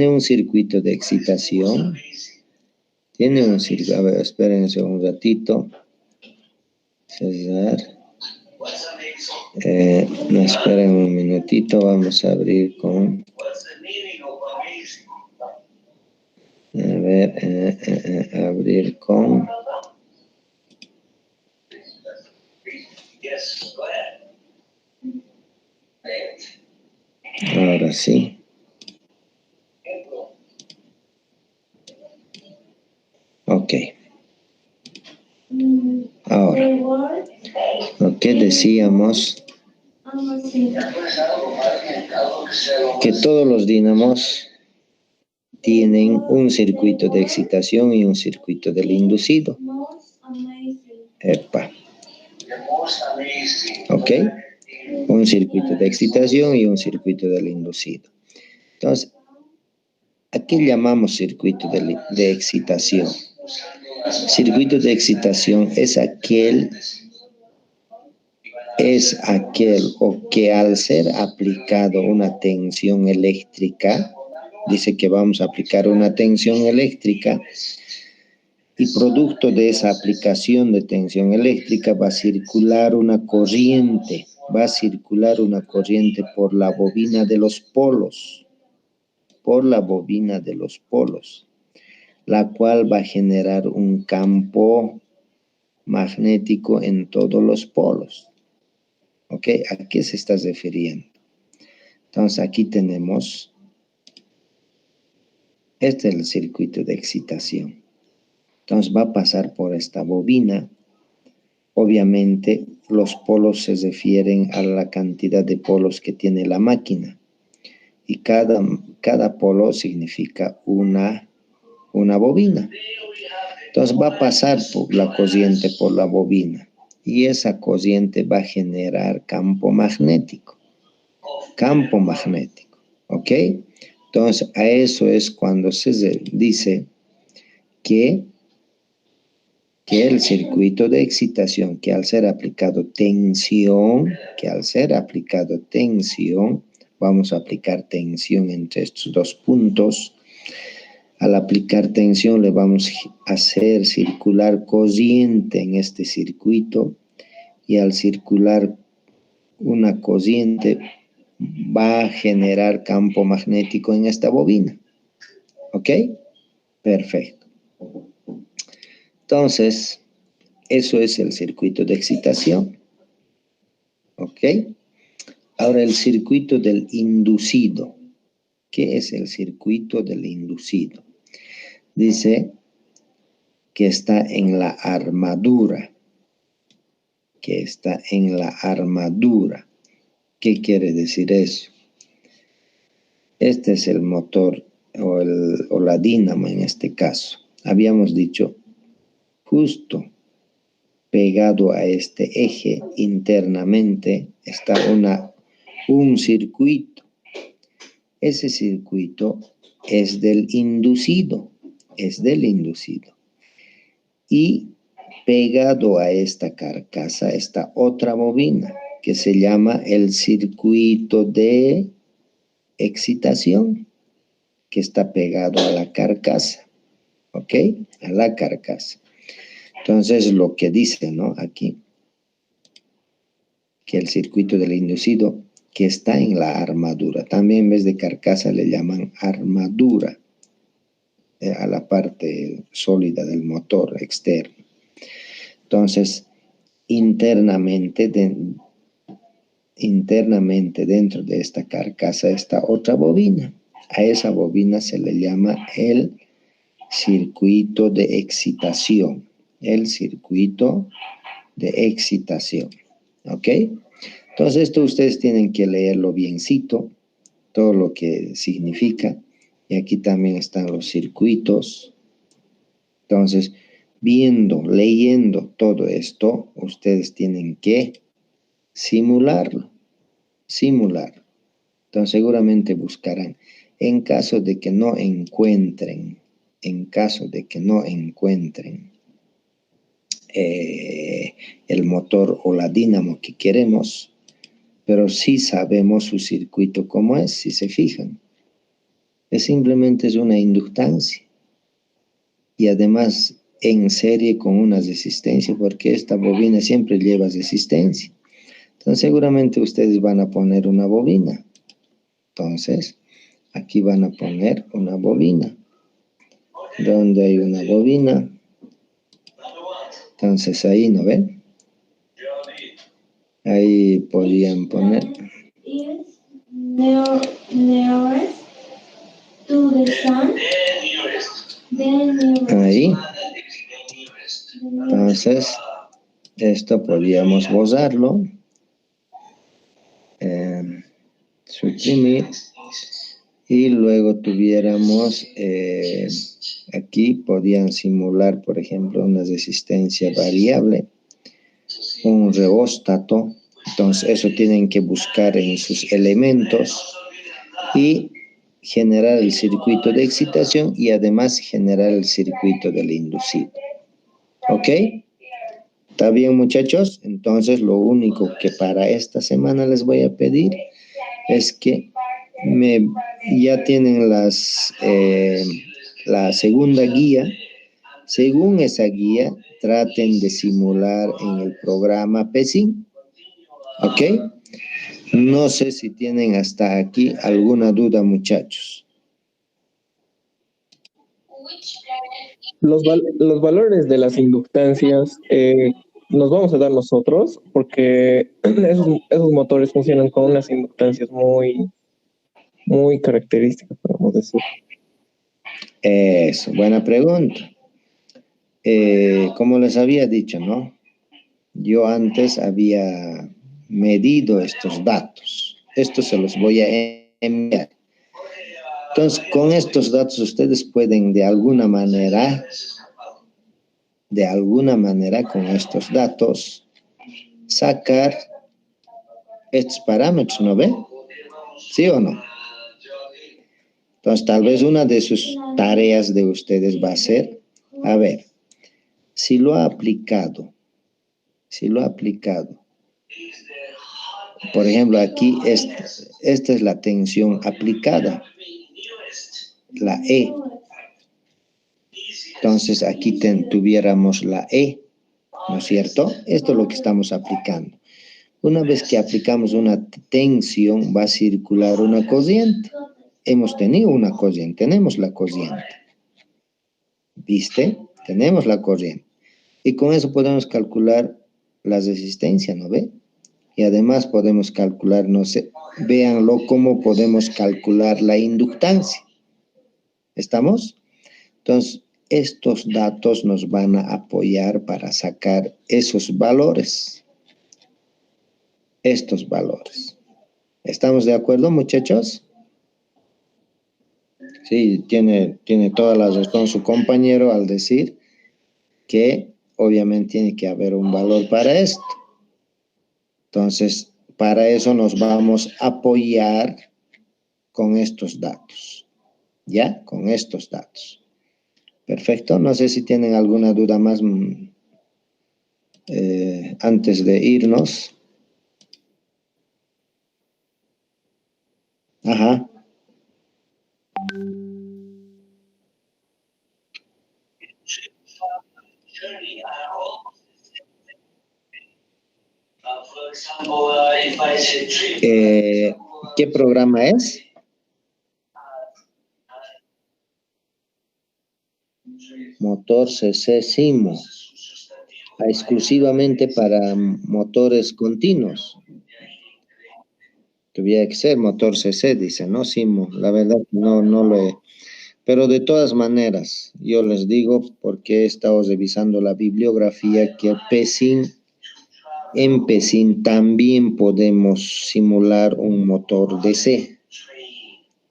un circuito de excitación, a ver, espérense un ratito, César, no, esperen un minutito, vamos a abrir con, a ver, abrir con, ahora sí. Ok. Ahora, lo que decíamos, que todos los dínamos tienen un circuito de excitación y un circuito del inducido. Epa. Ok. Un circuito de excitación y un circuito del inducido. Entonces, ¿a qué llamamos circuito de excitación? Circuito de excitación es aquel o que al ser aplicado una tensión eléctrica, dice que vamos a aplicar una tensión eléctrica y producto de esa aplicación de tensión eléctrica va a circular una corriente por la bobina de los polos, la cual va a generar un campo magnético en todos los polos. ¿Ok? ¿A qué se está refiriendo? Entonces, aquí tenemos, este es el circuito de excitación. Entonces, va a pasar por esta bobina. Obviamente, los polos se refieren a la cantidad de polos que tiene la máquina. Y cada polo significa una bobina. Entonces, va a pasar por la corriente por la bobina. Y esa corriente va a generar campo magnético. ¿Ok? Entonces, a eso es cuando se dice que el circuito de excitación, que al ser aplicado tensión, vamos a aplicar tensión entre estos dos puntos. Al aplicar tensión le vamos a hacer circular corriente en este circuito y al circular una corriente va a generar campo magnético en esta bobina. ¿Ok? Perfecto. Entonces, eso es el circuito de excitación. ¿Ok? Ahora el circuito del inducido. ¿Qué es el circuito del inducido? Dice que está en la armadura. ¿Qué quiere decir eso? Este es el motor o la dínamo en este caso. Habíamos dicho, justo pegado a este eje internamente está un circuito. Ese circuito es del inducido. Y pegado a esta carcasa está otra bobina que se llama el circuito de excitación que está pegado a la carcasa, ¿ok? A la carcasa. Entonces, lo que dice, ¿no? Aquí, que el circuito del inducido que está en la armadura, también en vez de carcasa le llaman armadura, a la parte sólida del motor externo. Entonces, internamente dentro de esta carcasa está otra bobina. A esa bobina se le llama el circuito de excitación. El circuito de excitación. ¿Ok? Entonces, esto ustedes tienen que leerlo biencito, todo lo que significa. Y aquí también están los circuitos. Entonces, leyendo todo esto, ustedes tienen que simularlo. Entonces, seguramente buscarán. En caso de que no encuentren el motor o la dínamo que queremos, pero sí sabemos su circuito cómo es, si se fijan. Simplemente es una inductancia. Y además en serie con una resistencia, porque esta bobina siempre lleva resistencia. Entonces seguramente ustedes van a poner una bobina. Entonces, aquí van a poner una bobina. ¿Dónde hay una bobina? Entonces ahí, ¿no ven? Ahí podían poner. Ahí. Entonces, esto podríamos borrarlo. Suprimir. Y luego tuviéramos, aquí podían simular, por ejemplo, una resistencia variable, un reóstato. Entonces, eso tienen que buscar en sus elementos y generar el circuito de excitación y además generar el circuito del inducido. ¿Ok? ¿Está bien, muchachos? Entonces, lo único que para esta semana les voy a pedir es que ya tienen la segunda guía. Según esa guía, traten de simular en el programa PESIN. ¿Ok? No sé si tienen hasta aquí alguna duda, muchachos. Los valores de las inductancias nos vamos a dar nosotros porque esos motores funcionan con unas inductancias muy características, podemos decir. Eso, buena pregunta. Como les había dicho, ¿no? Yo antes había medido estos datos. Estos se los voy a enviar. Entonces, con estos datos ustedes pueden de alguna manera, con estos datos, sacar estos parámetros, ¿no ve? ¿Sí o no? Entonces, tal vez una de sus tareas de ustedes va a ser, a ver, si lo ha aplicado, por ejemplo, aquí esta es la tensión aplicada, la E. Entonces, aquí tuviéramos la E, ¿no es cierto? Esto es lo que estamos aplicando. Una vez que aplicamos una tensión, va a circular una corriente. Hemos tenido una corriente, tenemos la corriente. ¿Viste? Tenemos la corriente. Y con eso podemos calcular la resistencia, ¿no ve? Y además podemos calcular, no sé, véanlo cómo podemos calcular la inductancia. ¿Estamos? Entonces, estos datos nos van a apoyar para sacar esos valores. Estos valores. ¿Estamos de acuerdo, muchachos? Sí, tiene toda la razón su compañero al decir que obviamente tiene que haber un valor para esto. Entonces, para eso nos vamos a apoyar con estos datos. ¿Ya? Con estos datos. Perfecto. No sé si tienen alguna duda más antes de irnos. Ajá. ¿Qué programa es? Motor CC Simo. Exclusivamente para motores continuos. Tuviera que ser motor CC, dice, ¿no? Simo. La verdad, no lo he. Pero de todas maneras, yo les digo, porque he estado revisando la bibliografía, que en PESIN también podemos simular un motor DC.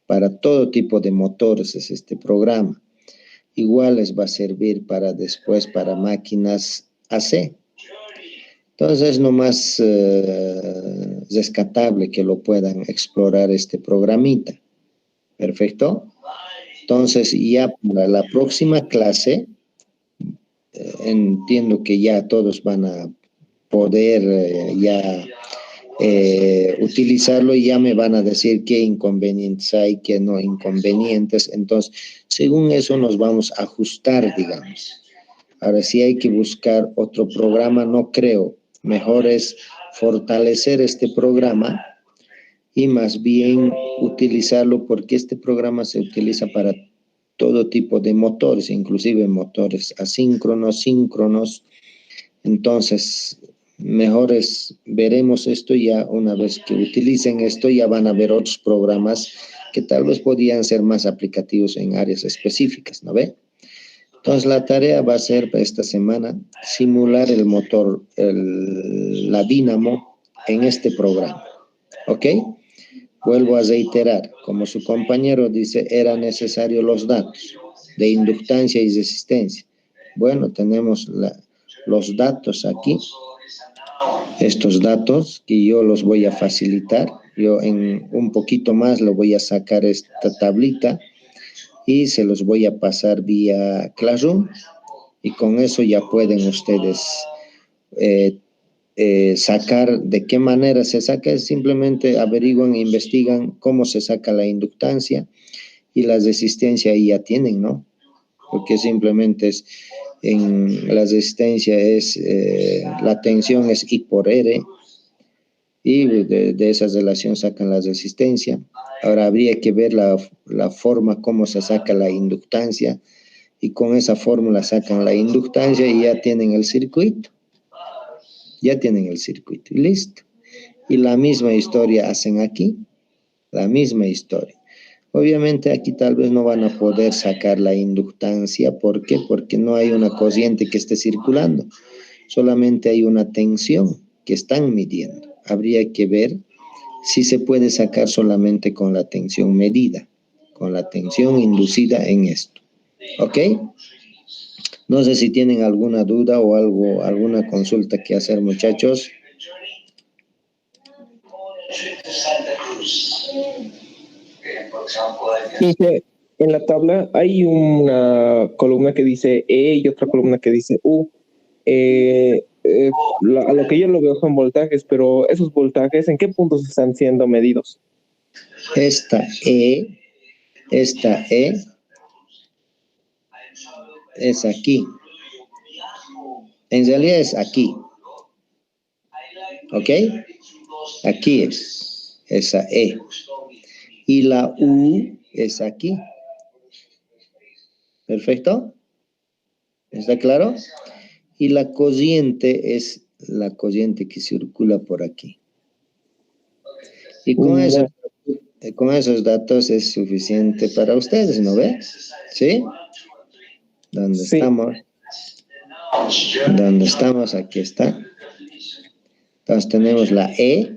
Para todo tipo de motores es este programa. Igual les va a servir para después para máquinas AC. Entonces es nomás rescatable que lo puedan explorar este programita. Perfecto. Entonces ya para la próxima clase, entiendo que ya todos van a poder utilizarlo y ya me van a decir qué inconvenientes hay, qué no inconvenientes. Entonces, según eso nos vamos a ajustar, digamos. Ahora, si hay que buscar otro programa, no creo. Mejor es fortalecer este programa y más bien utilizarlo, porque este programa se utiliza para todo tipo de motores, inclusive motores asíncronos, síncronos. Entonces, mejor veremos esto ya una vez que utilicen esto, ya van a ver otros programas que tal vez podían ser más aplicativos en áreas específicas, ¿no ve? Entonces, la tarea va a ser para esta semana simular el motor, la dínamo en este programa, ¿ok? Vuelvo a reiterar, como su compañero dice, eran necesarios los datos de inductancia y resistencia. Bueno, tenemos los datos aquí, estos datos que yo los voy a facilitar. Yo en un poquito más lo voy a sacar esta tablita y se los voy a pasar vía Classroom y con eso ya pueden ustedes sacar de qué manera se saca. Simplemente averiguan e investigan cómo se saca la inductancia y la resistencia y ya tienen, ¿no? Porque simplemente en la resistencia la tensión es I por R y de esa relación sacan la resistencia. Ahora habría que ver la forma cómo se saca la inductancia y con esa fórmula sacan la inductancia y ya tienen el circuito. Ya tienen el circuito y listo. Y la misma historia hacen aquí, la misma historia. Obviamente aquí tal vez no van a poder sacar la inductancia. ¿Por qué? Porque no hay una corriente que esté circulando. Solamente hay una tensión que están midiendo. Habría que ver si se puede sacar solamente con la tensión medida, con la tensión inducida en esto. ¿Ok? No sé si tienen alguna duda o alguna consulta que hacer, muchachos. Dice, en la tabla hay una columna que dice E y otra columna que dice U. A lo que yo lo veo son voltajes, pero esos voltajes, ¿en qué puntos están siendo medidos? Esta E es aquí. En realidad es aquí. ¿Ok? Aquí es esa E. Y la U es aquí. ¿Perfecto? ¿Está claro? Y la corriente es la corriente que circula por aquí. Y con esos datos es suficiente para ustedes, ¿no ve? ¿Sí? ¿Dónde estamos? ¿Dónde estamos? Aquí está. Entonces tenemos la E,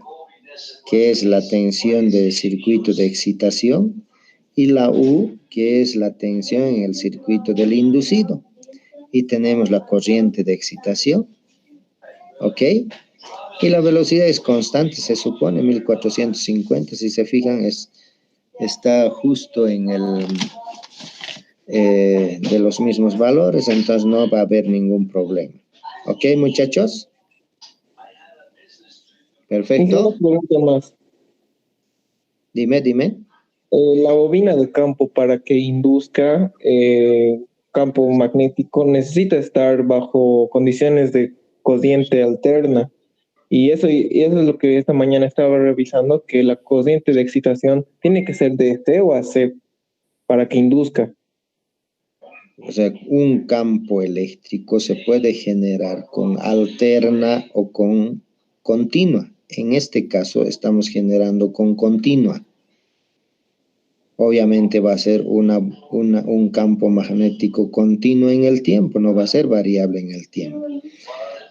que es la tensión del circuito de excitación, y la U, que es la tensión en el circuito del inducido. Y tenemos la corriente de excitación. ¿Ok? Y la velocidad es constante, se supone, 1450. Si se fijan, está justo en de los mismos valores, entonces no va a haber ningún problema. ¿Ok, muchachos? Perfecto. Una pregunta más. Dime. La bobina de campo para que induzca, campo magnético necesita estar bajo condiciones de corriente alterna. Y eso es lo que esta mañana estaba revisando, que la corriente de excitación tiene que ser de C o a C para que induzca. O sea, un campo eléctrico se puede generar con alterna o con continua. En este caso estamos generando con continua. Obviamente va a ser un campo magnético continuo en el tiempo, no va a ser variable en el tiempo.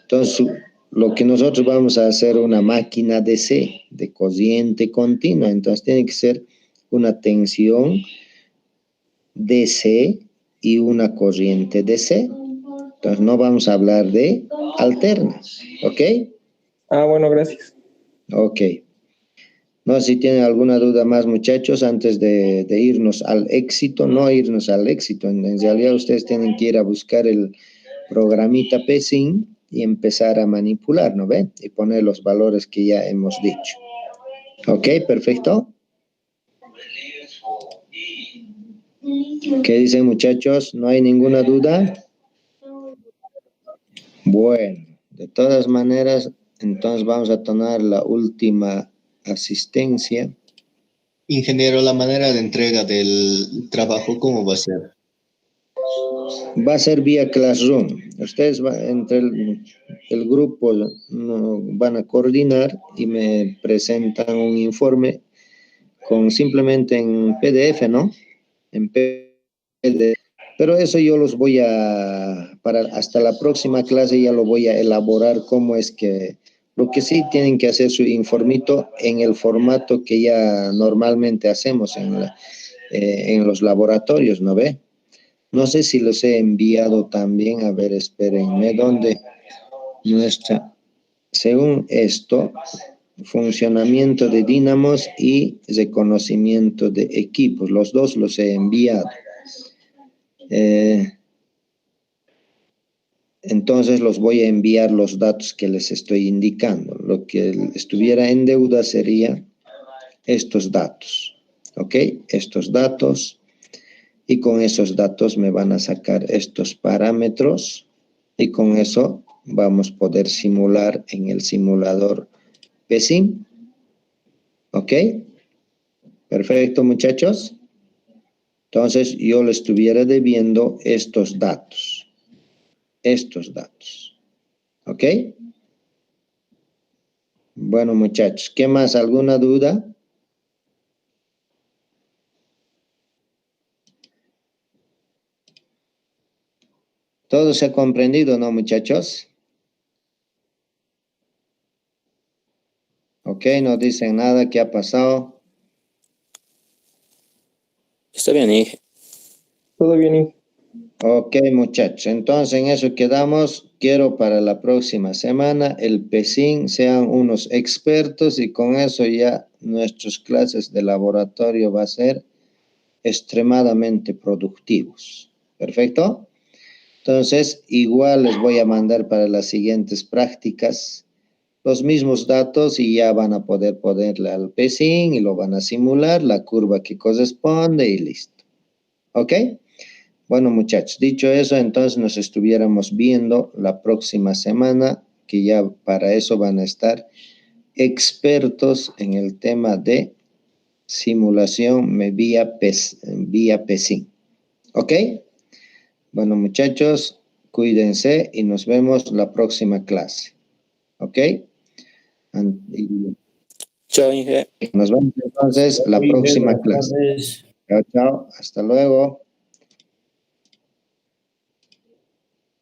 Entonces, lo que nosotros vamos a hacer una máquina DC, de corriente continua, entonces tiene que ser una tensión DC y una corriente DC. Entonces no vamos a hablar de alternas, ¿ok? Ah, bueno, gracias. Ok. No sé si tienen alguna duda más, muchachos, antes de irnos al éxito. No irnos al éxito, en realidad ustedes tienen que ir a buscar el programita PSIN y empezar a manipular, ¿no ve? Y poner los valores que ya hemos dicho. Ok, perfecto. ¿Qué dicen, muchachos? ¿No hay ninguna duda? Bueno, de todas maneras, entonces vamos a tomar la última asistencia. Ingeniero, la manera de entrega del trabajo, ¿cómo va a ser? Va a ser vía Classroom. Ustedes entre el grupo van a coordinar y me presentan un informe con simplemente en PDF, ¿no? En PDF. Pero eso yo los voy hasta la próxima clase ya lo voy a elaborar cómo es que, lo que sí tienen que hacer su informito en el formato que ya normalmente hacemos en los laboratorios, ¿no ve? No sé si los he enviado también, a ver, espérenme, ¿dónde? Según esto, funcionamiento de dínamos y reconocimiento de equipos, los dos los he enviado. Entonces los voy a enviar los datos que les estoy indicando. Lo que estuviera en deuda sería estos datos, ¿ok? Estos datos, y con esos datos me van a sacar estos parámetros, y con eso vamos a poder simular en el simulador PSIN, ¿ok? Perfecto, muchachos. Entonces yo le estuviera debiendo estos datos, ¿ok? Bueno, muchachos, ¿qué más? ¿Alguna duda? ¿Todo se ha comprendido, no, muchachos? Ok, no dicen nada, ¿qué ha pasado? Está bien, Inge. Todo bien, Inge. Ok, muchachos, entonces en eso quedamos. Quiero para la próxima semana el PSIN sean unos expertos, y con eso ya nuestras clases de laboratorio va a ser extremadamente productivos. ¿Perfecto? Entonces, igual les voy a mandar para las siguientes prácticas los mismos datos, y ya van a poder ponerle al PSIN y lo van a simular, la curva que corresponde y listo. ¿Ok? Bueno, muchachos, dicho eso, entonces nos estuviéramos viendo la próxima semana, que ya para eso van a estar expertos en el tema de simulación vía PSIN. ¿Ok? Bueno, muchachos, cuídense y nos vemos la próxima clase. ¿Ok? Chao, Inge. Nos vemos entonces la próxima clase. Chao, chao. Hasta luego.